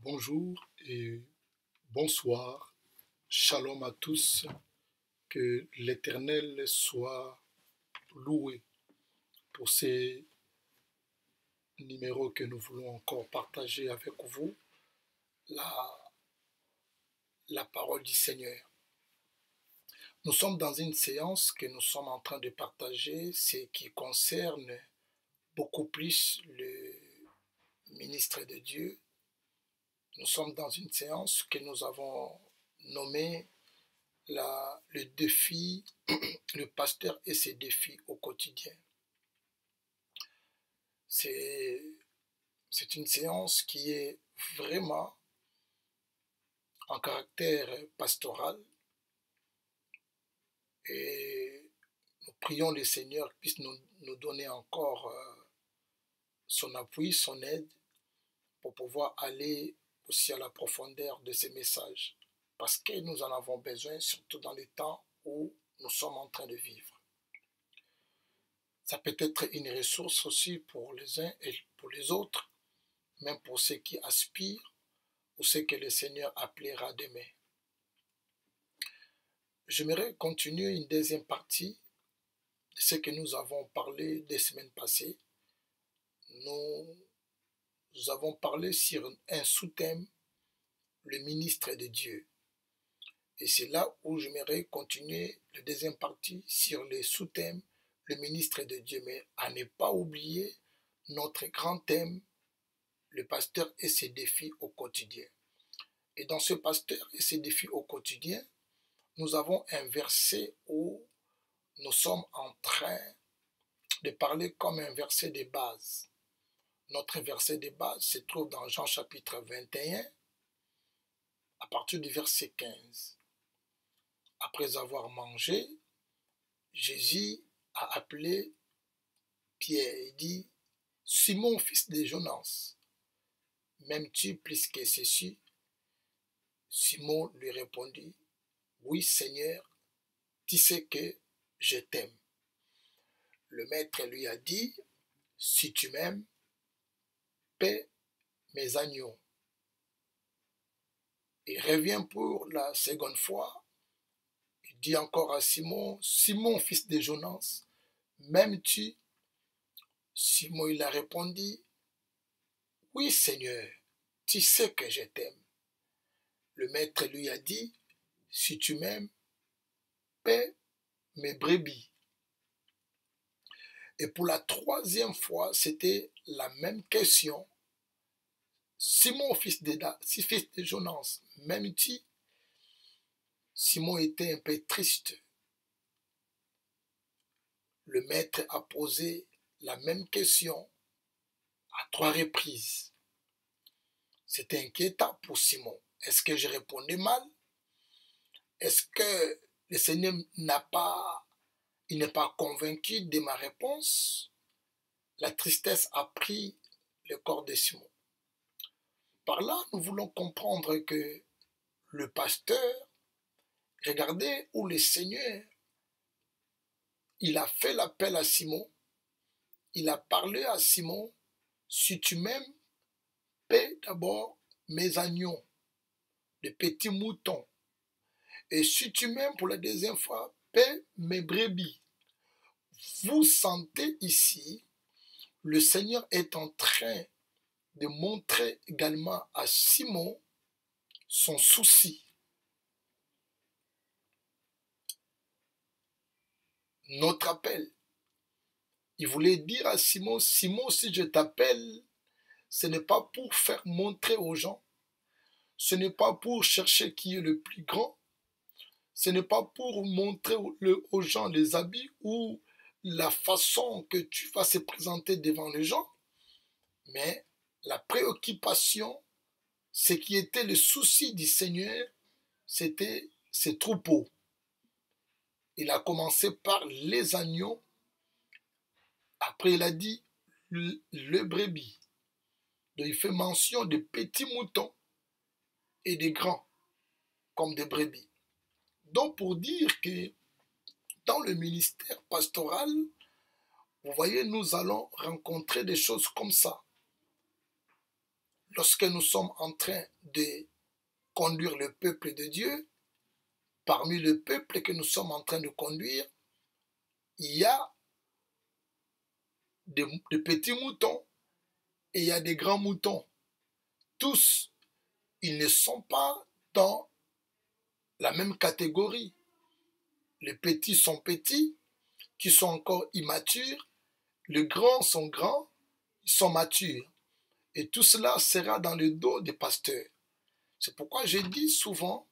Bonjour et bonsoir. Shalom à tous. Que l'Éternel soit loué pour ces numéros que nous voulons encore partager avec vous, la, la parole du Seigneur. Nous sommes dans une séance que nous sommes en train de partager, ce qui concerne beaucoup plus le ministre de Dieu. Nous sommes dans une séance que nous avons nommée le défi, le pasteur et ses défis au quotidien. C'est une séance qui est vraiment en caractère pastoral et nous prions le Seigneur puisse nous donner encore son appui, son aide pour pouvoir aller aussi à la profondeur de ces messages parce que nous en avons besoin, surtout dans les temps où nous sommes en train de vivre. Ça peut être une ressource aussi pour les uns et pour les autres, même pour ceux qui aspirent ou ceux que le Seigneur appellera demain. J'aimerais continuer une deuxième partie de ce que nous avons parlé des semaines passées. Nous avons parlé sur un sous-thème, le ministre de Dieu. Et c'est là où j'aimerais continuer la deuxième partie sur le sous-thème, le ministre de Dieu. Mais à ne pas oublier notre grand thème, le pasteur et ses défis au quotidien. Et dans ce pasteur et ses défis au quotidien, nous avons un verset où nous sommes en train de parler comme un verset de base. Notre verset de base se trouve dans Jean chapitre 21, à partir du verset 15. Après avoir mangé, Jésus a appelé Pierre et dit, « Simon, fils de Jonas, m'aimes-tu plus que ceci ?» Simon lui répondit, « Oui, Seigneur, tu sais que je t'aime. » Le maître lui a dit, « Si tu m'aimes, paie mes agneaux. » Il revient pour la seconde fois. Il dit encore à Simon, « Simon, fils de Jonas, m'aimes-tu » Simon il a répondu, « Oui, Seigneur, tu sais que je t'aime. » Le maître lui a dit, « Si tu m'aimes, paie mes brebis. » Et pour la troisième fois, c'était la même question. Simon, fils de Jonas, m'aimes-tu? Simon était un peu triste. Le maître a posé la même question à 3 reprises. C'était inquiétant pour Simon. Est-ce que je répondais mal? Est-ce que le Seigneur n'est pas convaincu de ma réponse? La tristesse a pris le corps de Simon. Par là, nous voulons comprendre que le pasteur, regardez où le Seigneur, il a fait l'appel à Simon, il a parlé à Simon, « Si tu m'aimes, paie d'abord mes agneaux, les petits moutons. Et si tu m'aimes pour la deuxième fois, paie mes brebis. » Vous sentez ici, le Seigneur est en train de montrer également à Simon son souci. Notre appel. Il voulait dire à Simon, « Simon, si je t'appelle, ce n'est pas pour faire montrer aux gens, ce n'est pas pour chercher qui est le plus grand, ce n'est pas pour montrer aux gens les habits ou la façon que tu vas se présenter devant les gens, mais la préoccupation, ce qui était le souci du Seigneur, c'était ses troupeaux. Il a commencé par les agneaux, après il a dit le brebis. Donc il fait mention de petits moutons et des grands, comme des brebis. Donc pour dire que dans le ministère pastoral, vous voyez, nous allons rencontrer des choses comme ça. lorsque nous sommes en train de conduire le peuple de Dieu, parmi le peuple que nous sommes en train de conduire, il y a des petits moutons et il y a des grands moutons. Tous, ils ne sont pas dans la même catégorie. Les petits sont petits, qui sont encore immatures. Les grands sont grands, ils sont matures. Et tout cela sera dans le dos des pasteurs. C'est pourquoi je dis souvent,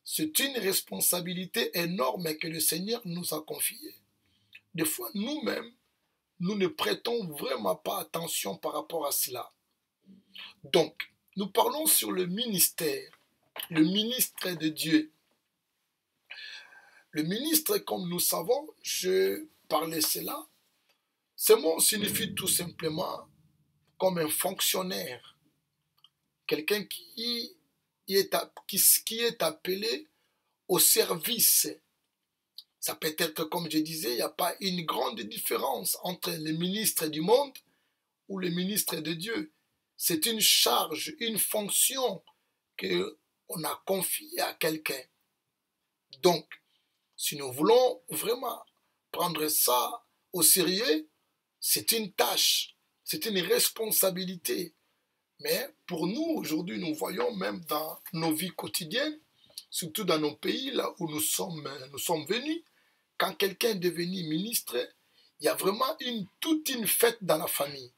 c'est une responsabilité énorme que le Seigneur nous a confiée. Des fois, nous-mêmes, nous ne prêtons vraiment pas attention par rapport à cela. Donc, nous parlons sur le ministère, le ministre de Dieu. Le ministre, comme nous savons, je parlais cela, ce mot signifie tout simplement comme un fonctionnaire, quelqu'un qui est appelé au service. Ça peut être, comme je disais, il n'y a pas une grande différence entre les ministres du monde ou les ministres de Dieu. C'est une charge, une fonction qu'on a confiée à quelqu'un. Donc, si nous voulons vraiment prendre ça au sérieux, c'est une tâche, c'est une responsabilité. Mais pour nous, aujourd'hui, nous voyons même dans nos vies quotidiennes, surtout dans nos pays, là où nous sommes venus, quand quelqu'un est devenu ministre, il y a vraiment toute une fête dans la famille.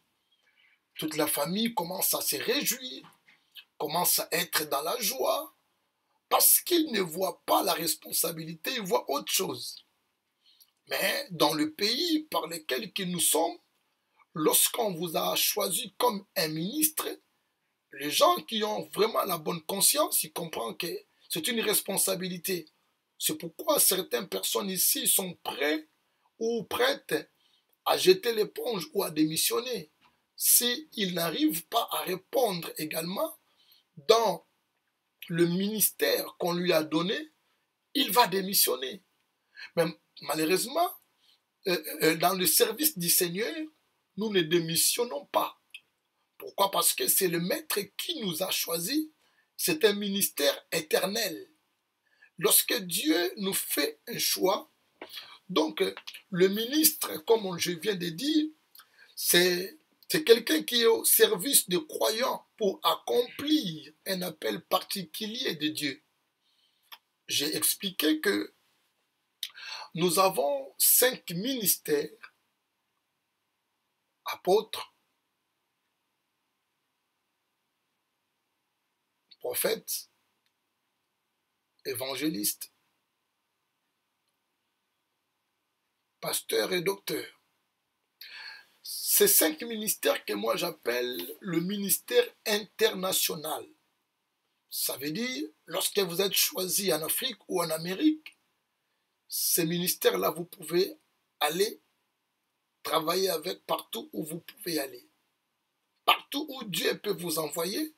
Toute la famille commence à se réjouir, commence à être dans la joie, parce qu'ils ne voient pas la responsabilité, ils voient autre chose. Mais dans le pays par lequel nous sommes, lorsqu'on vous a choisi comme un ministre, les gens qui ont vraiment la bonne conscience, ils comprennent que c'est une responsabilité. C'est pourquoi certaines personnes ici sont prêtes ou prêtes à jeter l'éponge ou à démissionner s'ils n'arrivent pas à répondre également dans le ministère qu'on lui a donné, il va démissionner. Mais malheureusement, dans le service du Seigneur, nous ne démissionnons pas. Pourquoi? Parce que c'est le Maître qui nous a choisis. C'est un ministère éternel. Lorsque Dieu nous fait un choix, donc le ministre, comme je viens de dire, c'est quelqu'un qui est au service de croyants pour accomplir un appel particulier de Dieu. J'ai expliqué que nous avons 5 ministères: apôtres, prophètes, évangélistes, pasteurs et docteurs. Ces 5 ministères que moi j'appelle le ministère international. Ça veut dire, lorsque vous êtes choisi en Afrique ou en Amérique, ces ministères-là, vous pouvez aller travailler avec partout où vous pouvez aller. Partout où Dieu peut vous envoyer,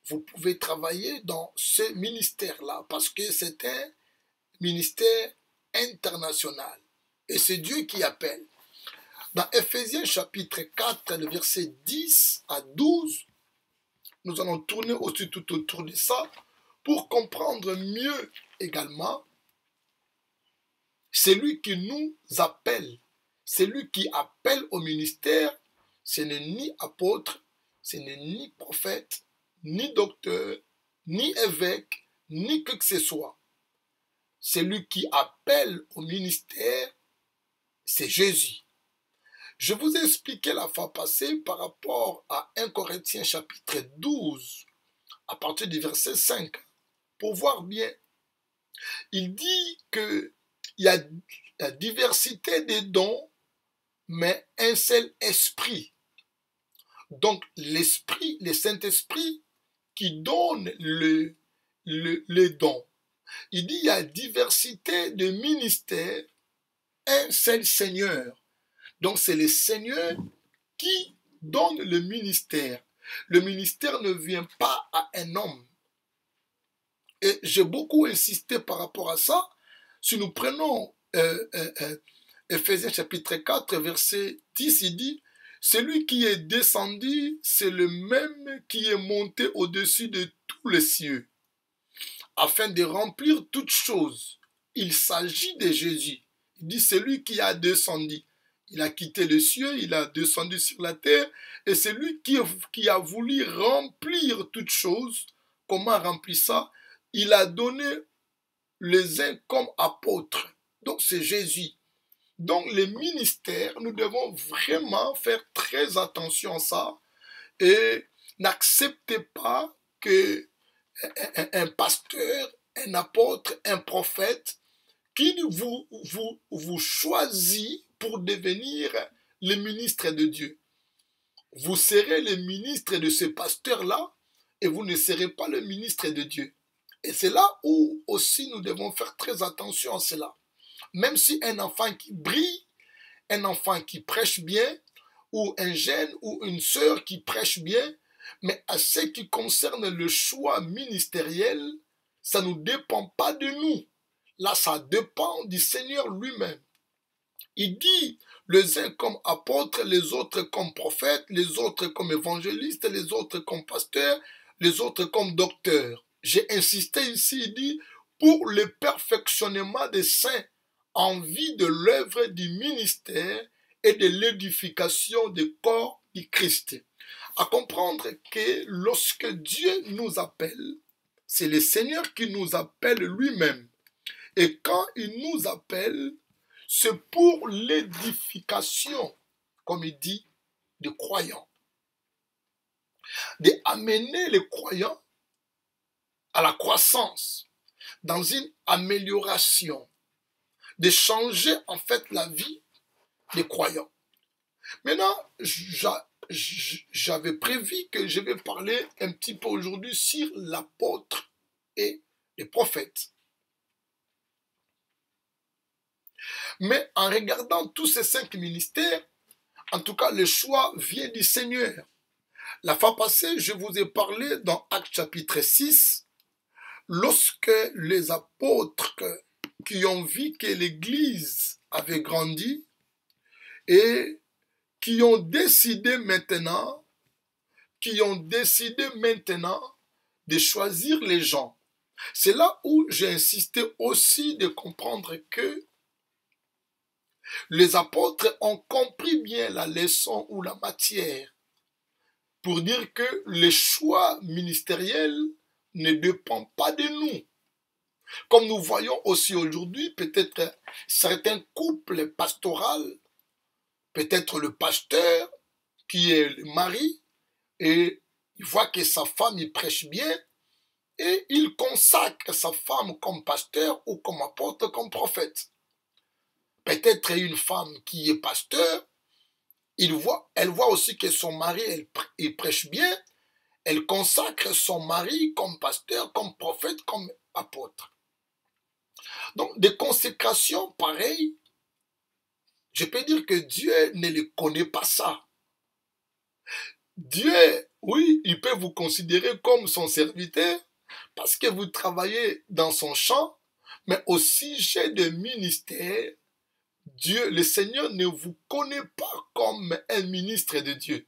vous pouvez travailler dans ce ministère-là parce que c'est un ministère international. Et c'est Dieu qui appelle. Dans Ephésiens chapitre 4, le verset 10 à 12, nous allons tourner aussi tout autour de ça pour comprendre mieux également. C'est lui qui nous appelle. C'est lui qui appelle au ministère. Ce n'est ni apôtre, ce n'est ni prophète, ni docteur, ni évêque, ni que ce soit. Celui qui appelle au ministère, c'est Jésus. Je vous ai expliqué la fois passée par rapport à 1 Corinthiens chapitre 12, à partir du verset 5, pour voir bien. Il dit qu'il y a la diversité des dons, mais un seul esprit. Donc l'esprit, le Saint-Esprit qui donne le don. Il dit qu'il y a diversité de ministères, un seul Seigneur. Donc c'est le Seigneur qui donne le ministère. Le ministère ne vient pas à un homme. Et j'ai beaucoup insisté par rapport à ça. Si nous prenons Ephésiens chapitre 4, verset 10, il dit: Celui qui est descendu, c'est le même qui est monté au-dessus de tous les cieux, afin de remplir toutes choses. Il s'agit de Jésus. Il dit celui qui a descendu. Il a quitté le ciel, il a descendu sur la terre, et c'est lui qui a voulu remplir toutes choses. Comment remplir ça? Il a donné les uns comme apôtres. Donc c'est Jésus. Donc les ministères, nous devons vraiment faire très attention à ça et n'acceptez pas que un pasteur, un apôtre, un prophète qui vous choisit pour devenir le ministre de Dieu. Vous serez le ministre de ce pasteur-là et vous ne serez pas le ministre de Dieu. Et c'est là où aussi nous devons faire très attention à cela. Même si un enfant qui brille, un enfant qui prêche bien, ou un jeune ou une sœur qui prêche bien, mais à ce qui concerne le choix ministériel, ça ne dépend pas de nous. Là, ça dépend du Seigneur lui-même. Il dit les uns comme apôtres, les autres comme prophètes, les autres comme évangélistes, les autres comme pasteurs, les autres comme docteurs. J'ai insisté ici, il dit, pour le perfectionnement des saints en vue de l'œuvre du ministère et de l'édification du corps du Christ. À comprendre que lorsque Dieu nous appelle, c'est le Seigneur qui nous appelle lui-même. Et quand il nous appelle, c'est pour l'édification, comme il dit, des croyants. D'amener les croyants à la croissance, dans une amélioration, de changer en fait la vie des croyants. Maintenant, j'avais prévu que je vais parler un petit peu aujourd'hui sur l'apôtre et les prophètes. Mais en regardant tous ces 5 ministères, en tout cas, le choix vient du Seigneur. La fois passée, je vous ai parlé dans Actes chapitre 6, lorsque les apôtres qui ont vu que l'Église avait grandi et qui ont décidé maintenant de choisir les gens. C'est là où j'ai insisté aussi de comprendre que les apôtres ont compris bien la leçon ou la matière pour dire que le choix ministériel ne dépend pas de nous. Comme nous voyons aussi aujourd'hui, peut-être certains couples pastoraux, peut-être le pasteur qui est le mari et il voit que sa femme il prêche bien et il consacre sa femme comme pasteur ou comme apôtre, comme prophète. Peut-être une femme qui est pasteur, elle voit aussi que son mari il prêche bien, elle consacre son mari comme pasteur, comme prophète, comme apôtre. Donc des consécrations pareilles, je peux dire que Dieu ne les connaît pas ça. Dieu, oui, il peut vous considérer comme son serviteur parce que vous travaillez dans son champ, mais au sujet de ministère, Dieu, le Seigneur ne vous connaît pas comme un ministre de Dieu.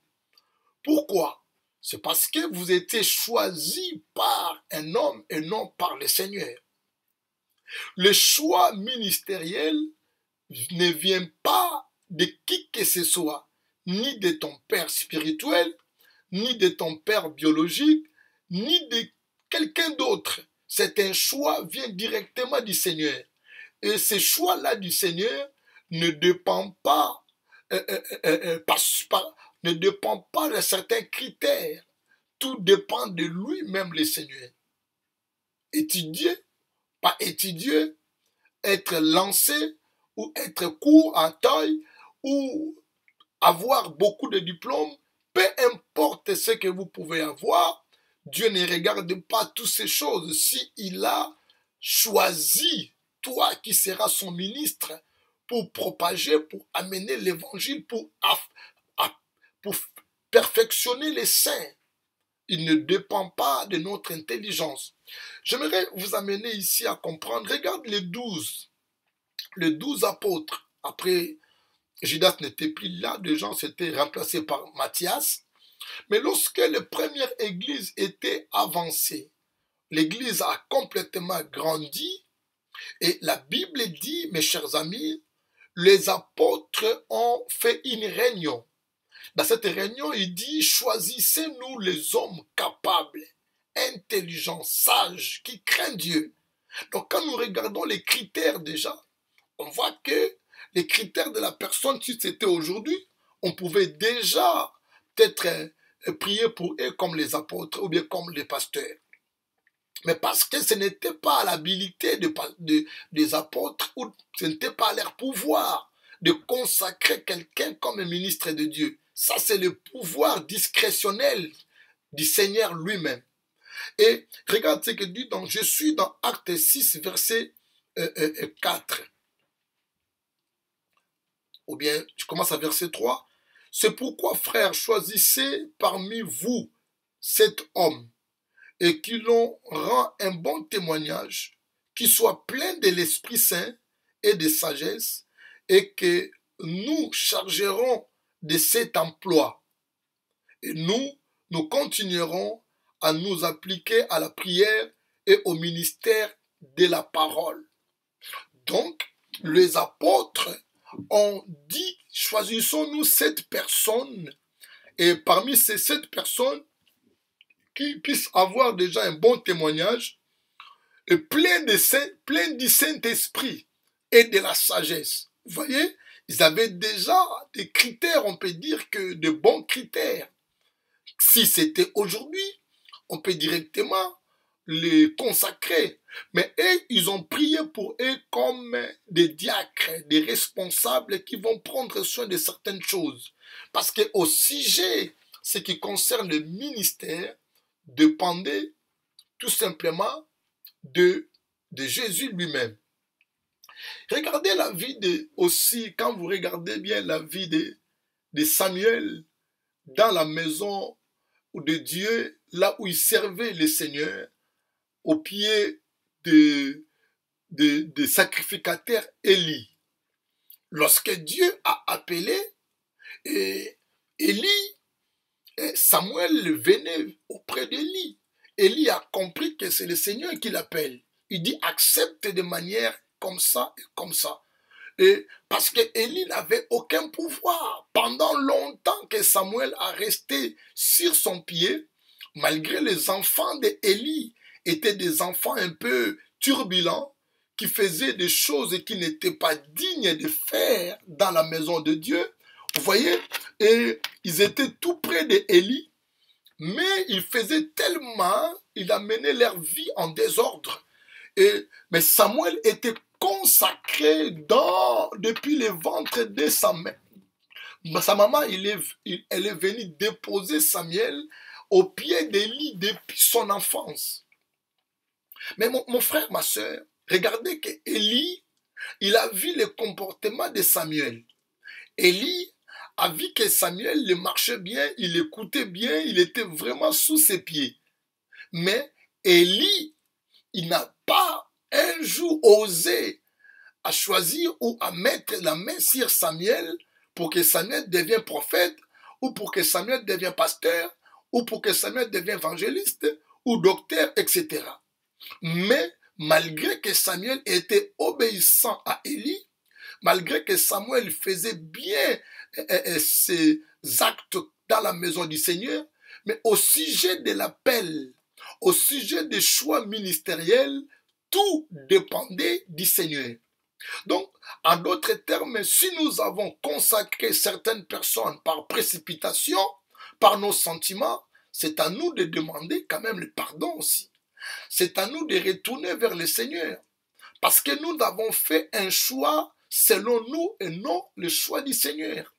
Pourquoi? C'est parce que vous étiez choisi par un homme et non par le Seigneur. Le choix ministériel ne vient pas de qui que ce soit, ni de ton père spirituel, ni de ton père biologique, ni de quelqu'un d'autre. C'est un choix qui vient directement du Seigneur. Et ce choix-là du Seigneur ne dépend pas, ne dépend pas de certains critères. Tout dépend de lui-même, le Seigneur. Étudier, pas étudier, être lancé ou être court en taille ou avoir beaucoup de diplômes, peu importe ce que vous pouvez avoir, Dieu ne regarde pas toutes ces choses. S'il a choisi toi qui seras son ministre pour propager, pour amener l'évangile, pour perfectionner les saints, il ne dépend pas de notre intelligence. J'aimerais vous amener ici à comprendre. Regarde les 12 apôtres. Après Judas n'était plus là, des gens s'étaient remplacés par Matthias. Mais lorsque la première église était avancée, l'église a complètement grandi et la Bible dit, mes chers amis, les apôtres ont fait une réunion. Dans cette réunion, il dit, choisissez-nous les hommes capables, intelligents, sages, qui craignent Dieu. Donc quand nous regardons les critères déjà, on voit que les critères de la personne, si c'était aujourd'hui, on pouvait déjà peut-être prier pour eux comme les apôtres ou bien comme les pasteurs. Mais parce que ce n'était pas l'habilité des apôtres ou ce n'était pas leur pouvoir de consacrer quelqu'un comme un ministre de Dieu. Ça, c'est le pouvoir discrétionnel du Seigneur lui-même. Et regarde ce que dit, donc je suis dans Acte 6, verset 4. Ou bien, je commence à verset 3. C'est pourquoi, frères, choisissez parmi vous cet homme et qui l'on rend un bon témoignage, qui soit plein de l'Esprit Saint et de sagesse, et que nous chargerons de cet emploi. Et nous continuerons à nous appliquer à la prière et au ministère de la parole. Donc, les apôtres ont dit, choisissons-nous cette personne, et parmi ces 7 personnes, qui puissent avoir déjà un bon témoignage, et plein du Saint-Esprit et de la sagesse. Vous voyez, ils avaient déjà des critères, on peut dire que de bons critères. Si c'était aujourd'hui, on peut directement les consacrer. Mais eux, ils ont prié pour eux comme des diacres, des responsables qui vont prendre soin de certaines choses. Parce qu'au sujet, ce qui concerne le ministère, dépendait tout simplement de Jésus lui-même. Regardez la vie aussi, quand vous regardez bien la vie de Samuel dans la maison de Dieu, là où il servait le Seigneur, au pied de sacrificateur Élie. Lorsque Dieu a appelé Élie, Samuel venait auprès d'Élie. Élie a compris que c'est le Seigneur qui l'appelle. Il dit accepte de manière comme ça et comme ça. Et parce que Élie n'avait aucun pouvoir. Pendant longtemps que Samuel a resté sur son pied, malgré les enfants d'Élie étaient des enfants un peu turbulents, qui faisaient des choses qui n'étaient pas dignes de faire dans la maison de Dieu. Vous voyez, et ils étaient tout près d'Élie, mais ils faisaient tellement, ils amenaient leur vie en désordre. Mais Samuel était consacré depuis le ventre de sa mère. Sa maman, elle est venue déposer Samuel au pied d'Élie depuis son enfance. Mais mon frère, ma soeur, regardez que Élie, il a vu le comportement de Samuel. Élie a vu que Samuel le marchait bien, il écoutait bien, il était vraiment sous ses pieds. Mais Élie, il n'a pas un jour osé à choisir ou à mettre la main sur Samuel pour que Samuel devienne prophète, ou pour que Samuel devienne pasteur, ou pour que Samuel devienne évangéliste, ou docteur, etc. Mais malgré que Samuel était obéissant à Élie, malgré que Samuel faisait bien ses actes dans la maison du Seigneur, mais au sujet de l'appel, au sujet des choix ministériels, tout dépendait du Seigneur. Donc, en d'autres termes, si nous avons consacré certaines personnes par précipitation, par nos sentiments, c'est à nous de demander quand même le pardon aussi. C'est à nous de retourner vers le Seigneur. Parce que nous avons fait un choix selon nous et non le choix du Seigneur.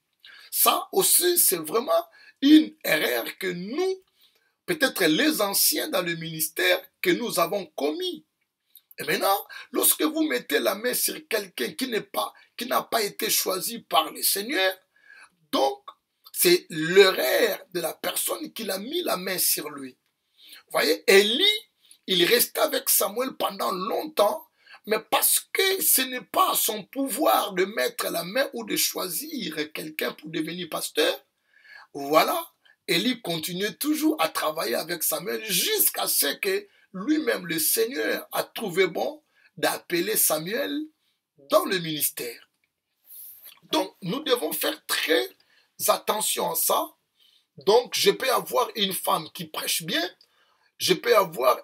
Ça aussi, c'est vraiment une erreur que nous, peut-être les anciens dans le ministère, que nous avons commis. Et maintenant, lorsque vous mettez la main sur quelqu'un qui n'a pas été choisi par le Seigneur, donc c'est l'erreur de la personne qui a mis la main sur lui. Vous voyez, Élie, il restait avec Samuel pendant longtemps, mais parce que ce n'est pas son pouvoir de mettre la main ou de choisir quelqu'un pour devenir pasteur, voilà, Élie continuait toujours à travailler avec Samuel jusqu'à ce que lui-même, le Seigneur, a trouvé bon d'appeler Samuel dans le ministère. Donc, nous devons faire très attention à ça. Donc, je peux avoir une femme qui prêche bien, je peux avoir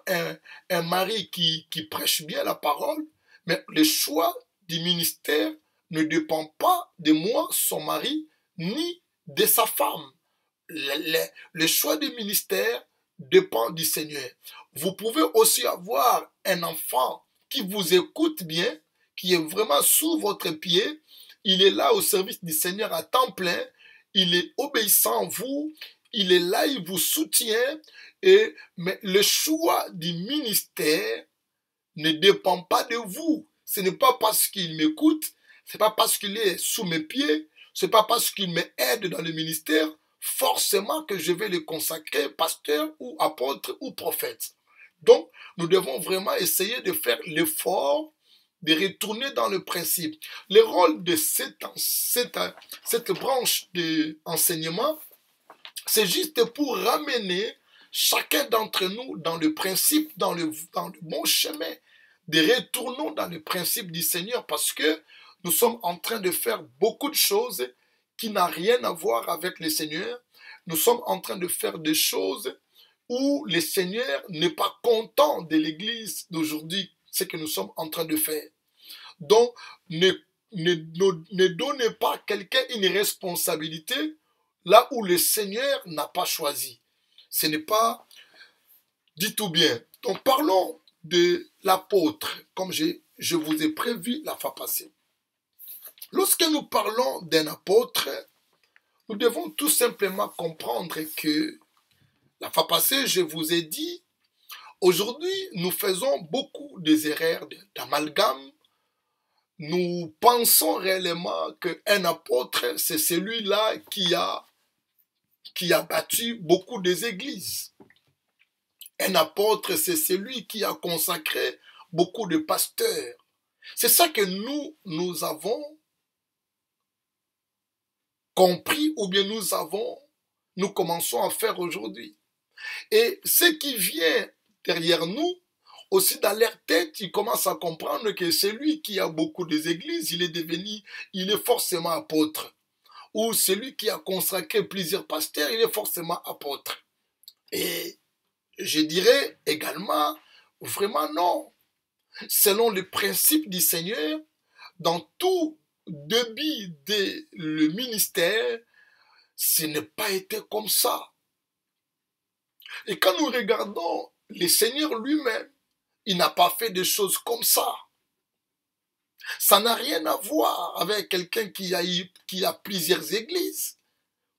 un mari qui prêche bien la parole, mais le choix du ministère ne dépend pas de moi, son mari, ni de sa femme. Le choix du ministère dépend du Seigneur. Vous pouvez aussi avoir un enfant qui vous écoute bien, qui est vraiment sous votre pied. Il est là au service du Seigneur à temps plein. Il est obéissant à vous. Il est là, il vous soutient. Mais le choix du ministère ne dépend pas de vous. Ce n'est pas parce qu'il m'écoute, ce n'est pas parce qu'il est sous mes pieds, ce n'est pas parce qu'il m'aide dans le ministère, forcément que je vais le consacrer pasteur ou apôtre ou prophète. Donc, nous devons vraiment essayer de faire l'effort de retourner dans le principe. Le rôle de cette branche d'enseignement, c'est juste pour ramener chacun d'entre nous dans le principe, dans le bon chemin, de retournons dans le principe du Seigneur parce que nous sommes en train de faire beaucoup de choses qui n'ont rien à voir avec le Seigneur. Nous sommes en train de faire des choses où le Seigneur n'est pas content de l'Église d'aujourd'hui, ce que nous sommes en train de faire. Donc, ne donnez pas à quelqu'un une responsabilité là où le Seigneur n'a pas choisi. Ce n'est pas du tout bien. Donc, parlons de l'apôtre, comme je vous ai prévu la fois passée. Lorsque nous parlons d'un apôtre, nous devons tout simplement comprendre que la fois passée, je vous ai dit, aujourd'hui, nous faisons beaucoup des erreurs d'amalgame. Nous pensons réellement qu'un apôtre, c'est celui-là qui a bâti beaucoup des églises. Un apôtre, c'est celui qui a consacré beaucoup de pasteurs. C'est ça que nous avons compris ou bien nous commençons à faire aujourd'hui. Et ce qui vient derrière nous, aussi dans leur tête, ils commencent à comprendre que celui qui a beaucoup des églises, il est forcément apôtre. Ou celui qui a consacré plusieurs pasteurs, il est forcément apôtre. Et je dirais également, vraiment non. Selon le principe du Seigneur, dans tout début du ministère, ce n'est pas été comme ça. Et quand nous regardons le Seigneur lui-même, il n'a pas fait des choses comme ça. Ça n'a rien à voir avec quelqu'un qui a plusieurs églises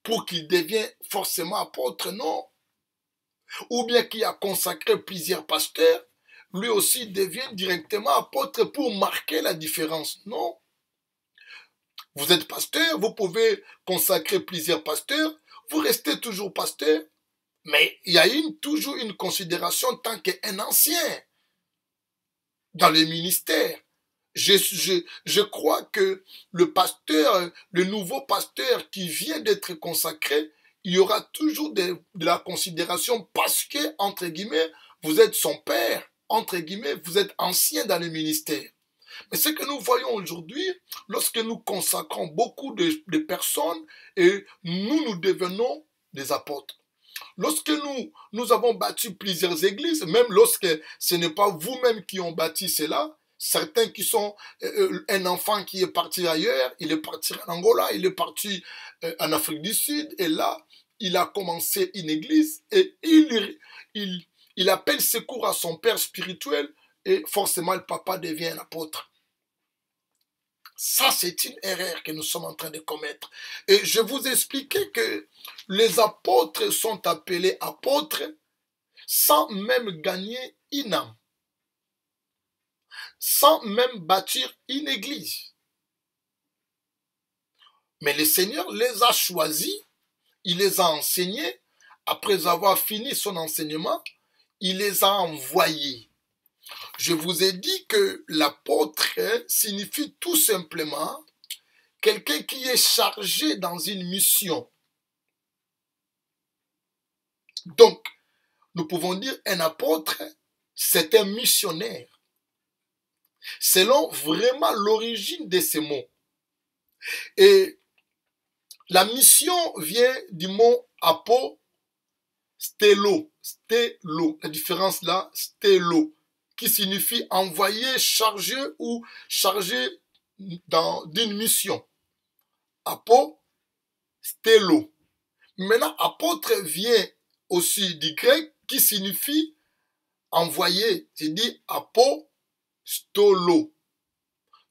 pour qu'il devienne forcément apôtre, non. Ou bien qui a consacré plusieurs pasteurs, lui aussi devient directement apôtre pour marquer la différence, non. Vous êtes pasteur, vous pouvez consacrer plusieurs pasteurs, vous restez toujours pasteur, mais il y a toujours une considération tant qu'un ancien dans le ministère. Je crois que le nouveau pasteur qui vient d'être consacré, il y aura toujours de la considération parce que, entre guillemets, vous êtes son père, entre guillemets, vous êtes ancien dans le ministère. Mais ce que nous voyons aujourd'hui, lorsque nous consacrons beaucoup de personnes et nous devenons des apôtres. Lorsque nous avons bâti plusieurs églises, même lorsque ce n'est pas vous-même qui ont bâti cela, certains qui sont un enfant qui est parti ailleurs, il est parti en Angola, il est parti en Afrique du Sud, et là, il a commencé une église et il appelle secours à son père spirituel et forcément le papa devient un apôtre. Ça, c'est une erreur que nous sommes en train de commettre. Et je vous expliquais que les apôtres sont appelés apôtres sans même gagner une âme, sans même bâtir une église. Mais le Seigneur les a choisis, il les a enseignés, après avoir fini son enseignement, il les a envoyés. je vous ai dit que l'apôtre signifie tout simplement quelqu'un qui est chargé dans une mission. Donc, nous pouvons dire un apôtre, c'est un missionnaire. Selon vraiment l'origine de ces mots. Et la mission vient du mot apo, stélo. La différence là, stélo, qui signifie envoyer, charger ou charger d'une mission. Apo, stélo. Maintenant, apôtre vient aussi du grec qui signifie envoyer. C'est dit apostolo.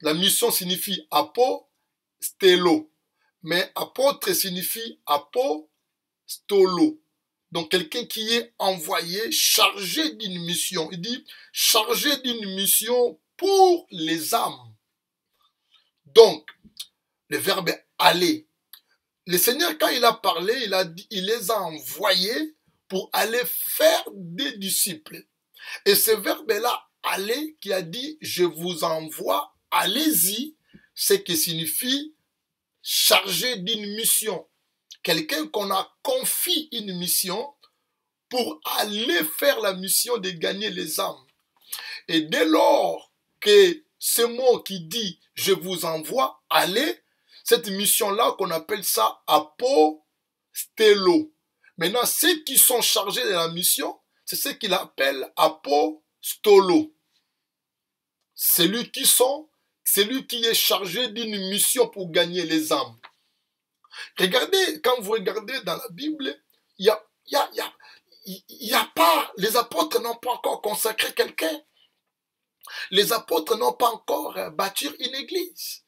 La mission signifie apostélo. Mais apôtre signifie apostolo. Donc quelqu'un qui est envoyé, chargé d'une mission. Il dit chargé d'une mission pour les âmes. Donc, le verbe aller. Le Seigneur, quand il a parlé, il les a envoyés pour aller faire des disciples. Et ce verbe-là, aller, qui a dit je vous envoie, allez-y, c'est qui signifie chargé d'une mission. Quelqu'un qu'on a confié une mission pour aller faire la mission de gagner les âmes. Et dès lors que ce mot qui dit je vous envoie, allez, cette mission-là qu'on appelle ça apostélo. Maintenant, ceux qui sont chargés de la mission, c'est ce qu'il appelle apostolo. Celui qui est chargé d'une mission pour gagner les âmes. Regardez, quand vous regardez dans la Bible, il y a pas, les apôtres n'ont pas encore consacré quelqu'un. Les apôtres n'ont pas encore bâti une église.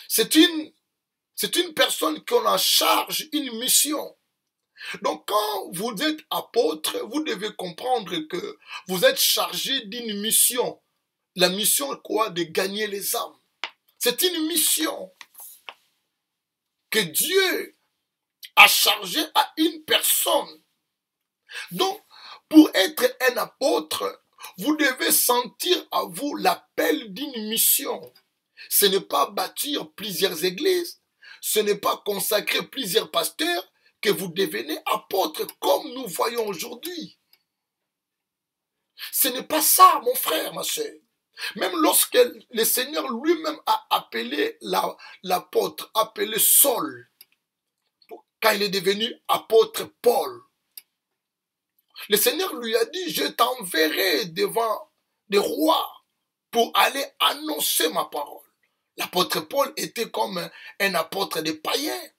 C'est une personne qu'on a charge, une mission. Donc quand vous êtes apôtre, vous devez comprendre que vous êtes chargé d'une mission. La mission quoi? De gagner les âmes. C'est une mission que Dieu a chargée à une personne. Donc, pour être un apôtre, vous devez sentir à vous l'appel d'une mission. Ce n'est pas bâtir plusieurs églises, ce n'est pas consacrer plusieurs pasteurs que vous devenez apôtre comme nous voyons aujourd'hui. Ce n'est pas ça, mon frère, ma soeur. Même lorsque le Seigneur lui-même a appelé l'apôtre, appelé Saul, quand il est devenu apôtre Paul, le Seigneur lui a dit, je t'enverrai devant des rois pour aller annoncer ma parole. L'apôtre Paul était comme un apôtre des païens,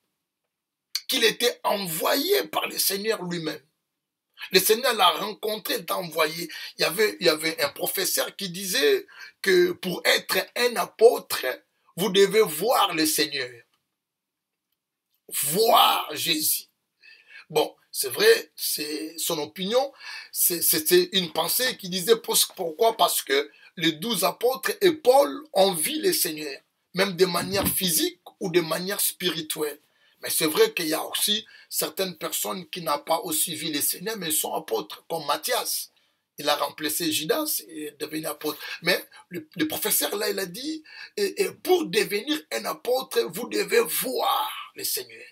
qu'il était envoyé par le Seigneur lui-même. Le Seigneur l'a rencontré, l'a envoyé. Il y avait un professeur qui disait que pour être un apôtre, vous devez voir le Seigneur. Voir Jésus. Bon, c'est vrai, c'est son opinion. C'était une pensée qui disait pourquoi? Parce que les 12 apôtres et Paul ont vu le Seigneur, même de manière physique ou de manière spirituelle. Mais c'est vrai qu'il y a aussi certaines personnes qui n'ont pas aussi vu le Seigneur, mais sont apôtres, comme Matthias. Il a remplacé Judas et est devenu apôtre. Mais le professeur là, il a dit, et pour devenir un apôtre, vous devez voir le Seigneur.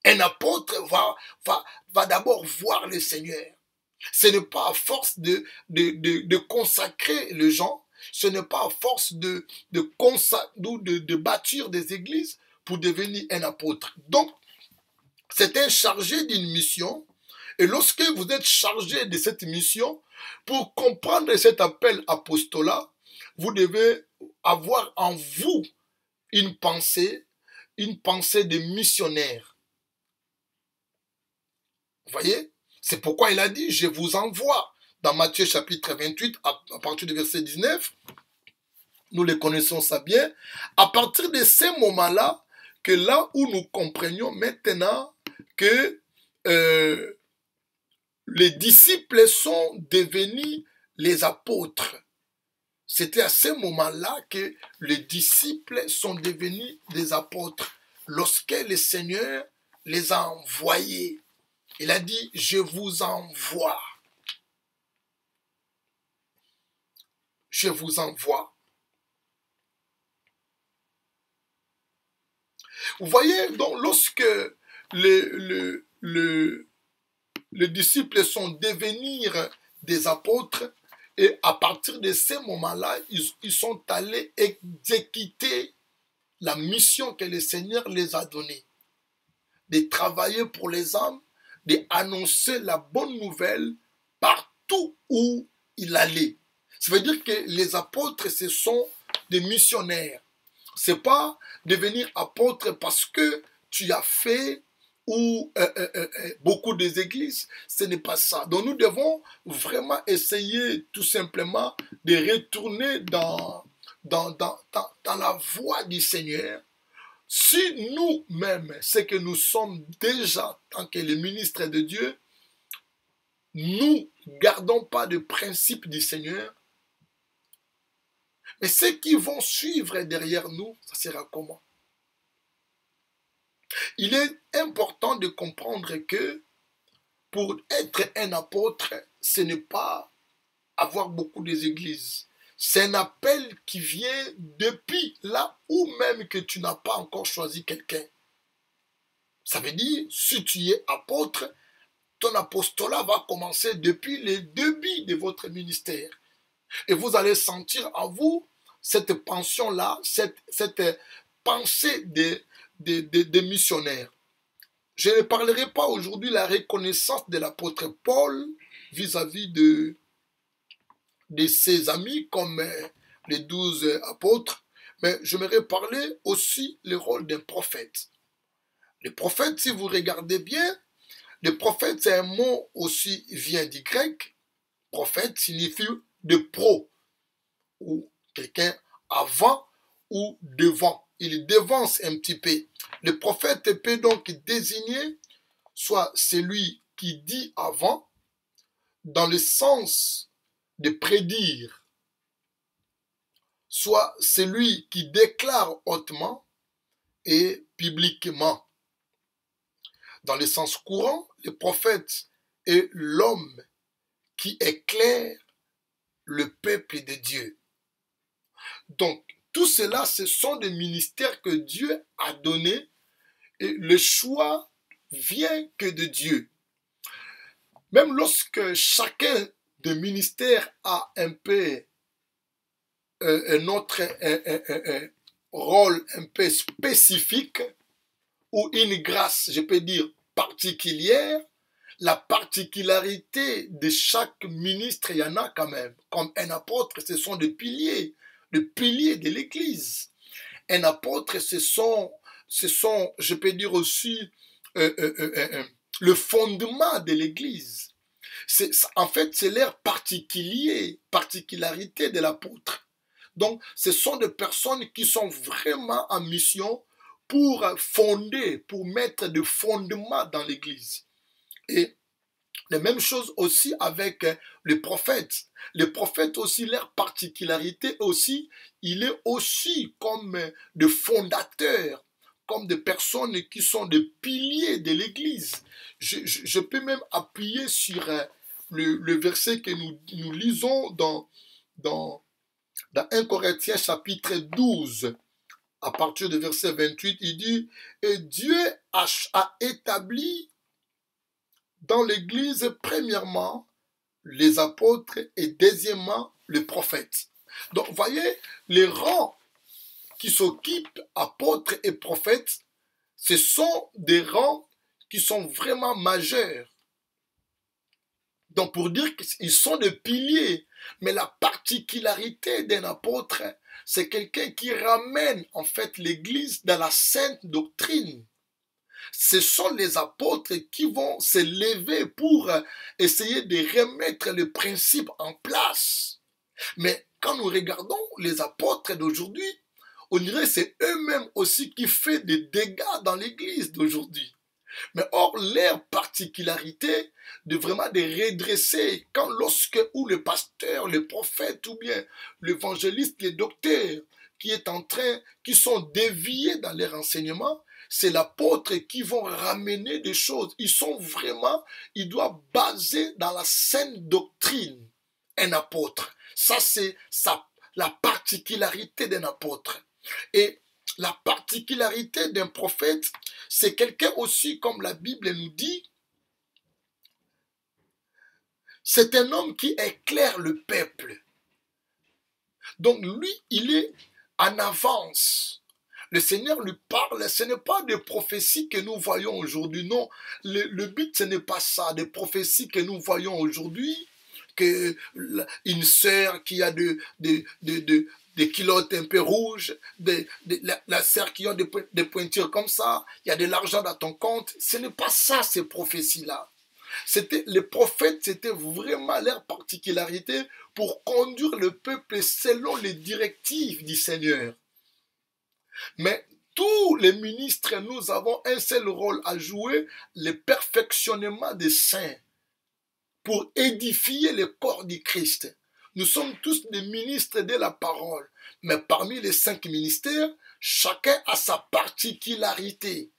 Un apôtre va d'abord voir le Seigneur. Ce n'est pas à force de consacrer les gens, ce n'est pas à force de bâtir des églises pour devenir un apôtre. Donc, c'est un chargé d'une mission. Et lorsque vous êtes chargé de cette mission, pour comprendre cet appel apostolat, vous devez avoir en vous une pensée de missionnaire. Vous voyez? C'est pourquoi il a dit, je vous envoie. Dans Matthieu chapitre 28, à partir du verset 19, nous les connaissons ça bien. À partir de ce moment-là, que là où nous comprenions maintenant que les disciples sont devenus les apôtres. C'était à ce moment-là que les disciples sont devenus des apôtres. Lorsque le Seigneur les a envoyés, il a dit, je vous envoie. je vous envoie. Vous voyez, donc lorsque les disciples sont devenus des apôtres, et à partir de ce moment-là, ils sont allés exécuter la mission que le Seigneur les a donnée, de travailler pour les âmes, d'annoncer la bonne nouvelle partout où il allait. Ça veut dire que les apôtres, ce sont des missionnaires. Ce n'est pas devenir apôtre parce que tu as fait ou beaucoup des églises. Ce n'est pas ça. Donc nous devons vraiment essayer tout simplement de retourner dans la voie du Seigneur. Si nous-mêmes, c'est que nous sommes déjà, tant que les ministres de Dieu, nous ne gardons pas de principe du Seigneur, mais ceux qui vont suivre derrière nous, ça sera comment? Il est important de comprendre que pour être un apôtre, ce n'est pas avoir beaucoup d'églises. C'est un appel qui vient depuis là où même que tu n'as pas encore choisi quelqu'un. Ça veut dire, si tu es apôtre, ton apostolat va commencer depuis les débuts de votre ministère. Et vous allez sentir en vous cette pension-là, cette pensée des missionnaires. Je ne parlerai pas aujourd'hui de la reconnaissance de l'apôtre Paul vis-à-vis de ses amis comme les 12 apôtres, mais j'aimerais parler aussi le rôle d'un prophète. Le prophète, si vous regardez bien, le prophète, c'est un mot aussi vient du grec. Prophète signifie de pro, ou quelqu'un avant ou devant. Il devance un petit peu. Le prophète peut donc désigner soit celui qui dit avant, dans le sens de prédire, soit celui qui déclare hautement et publiquement. Dans le sens courant, le prophète est l'homme qui éclaire le peuple de Dieu. Donc, tout cela, ce sont des ministères que Dieu a donnés et le choix vient que de Dieu. Même lorsque chacun des ministères a un peu un autre rôle un peu spécifique ou une grâce, je peux dire, particulière, la particularité de chaque ministre, il y en a quand même. Comme un apôtre, ce sont des piliers de l'Église. Un apôtre, ce sont, je peux dire aussi, le fondement de l'Église. En fait, c'est leur particularité de l'apôtre. Donc, ce sont des personnes qui sont vraiment en mission pour fonder, pour mettre des fondements dans l'Église. Et la même chose aussi avec les prophètes. Les prophètes aussi, leur particularité aussi, il est aussi comme des fondateurs, comme des personnes qui sont des piliers de l'Église. Je peux même appuyer sur le verset que nous lisons dans 1 Corinthiens chapitre 12. À partir du verset 28, il dit « Et Dieu a établi dans l'Église, premièrement, les apôtres et deuxièmement, les prophètes. » Donc, vous voyez, les rangs qui s'occupent, apôtres et prophètes, ce sont des rangs qui sont vraiment majeurs. Donc, pour dire qu'ils sont des piliers, mais la particularité d'un apôtre, c'est quelqu'un qui ramène en fait l'Église dans la sainte doctrine. Ce sont les apôtres qui vont se lever pour essayer de remettre le principe en place. Mais quand nous regardons les apôtres d'aujourd'hui, on dirait que c'est eux-mêmes aussi qui font des dégâts dans l'Église d'aujourd'hui. Mais or, leur particularité de vraiment de redresser lorsque ou le pasteur, le prophète ou bien l'évangéliste, les docteurs qui sont déviés dans leur enseignement, c'est l'apôtre qui vont ramener des choses. Ils doivent baser dans la saine doctrine un apôtre. Ça, c'est la particularité d'un apôtre. Et la particularité d'un prophète, c'est quelqu'un aussi, comme la Bible nous dit, c'est un homme qui éclaire le peuple. Donc lui, il est en avance. Le Seigneur lui parle, ce n'est pas des prophéties que nous voyons aujourd'hui, non. Le but, ce n'est pas ça, des prophéties que nous voyons aujourd'hui, que une sœur qui a des culottes un peu rouges, la sœur qui a des pointures comme ça, il y a de l'argent dans ton compte. Ce n'est pas ça, ces prophéties-là. Les prophètes, c'était vraiment leur particularité pour conduire le peuple selon les directives du Seigneur. Mais tous les ministres, nous avons un seul rôle à jouer, le perfectionnement des saints pour édifier le corps du Christ. Nous sommes tous des ministres de la parole, mais parmi les 5 ministères, chacun a sa particularité.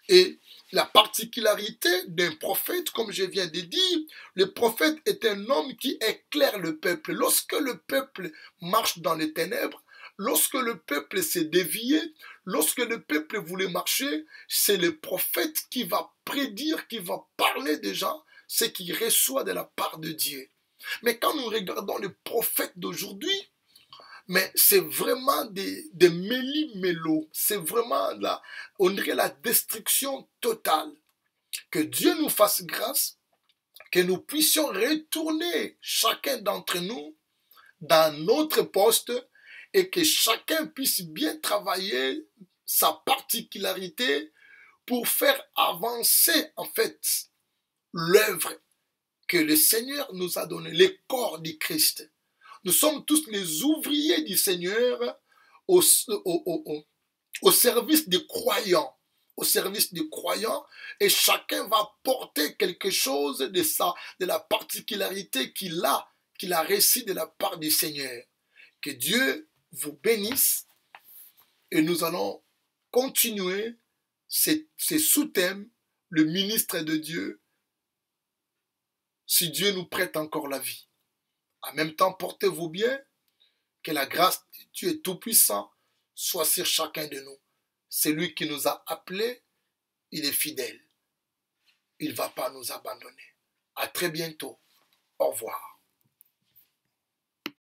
Et la particularité d'un prophète, comme je viens de dire, le prophète est un homme qui éclaire le peuple. Lorsque le peuple marche dans les ténèbres, lorsque le peuple s'est dévié, lorsque le peuple voulait marcher, c'est le prophète qui va prédire, qui va parler des gens, ce qu'il reçoit de la part de Dieu. Mais quand nous regardons les prophètes d'aujourd'hui, mais c'est vraiment des méli-mélos. C'est vraiment on dirait la destruction totale. Que Dieu nous fasse grâce, que nous puissions retourner chacun d'entre nous dans notre poste et que chacun puisse bien travailler sa particularité pour faire avancer en fait l'œuvre que le Seigneur nous a donnée, le corps du Christ. Nous sommes tous les ouvriers du Seigneur au service des croyants. Au service des croyants, et chacun va porter quelque chose de la particularité qu'il a reçue de la part du Seigneur. Que Dieu vous bénisse et nous allons continuer ces sous-thèmes, le ministre de Dieu, si Dieu nous prête encore la vie. En même temps, portez-vous bien, que la grâce de Dieu Tout-Puissant soit sur chacun de nous. C'est lui qui nous a appelés, il est fidèle. Il ne va pas nous abandonner. À très bientôt. Au revoir.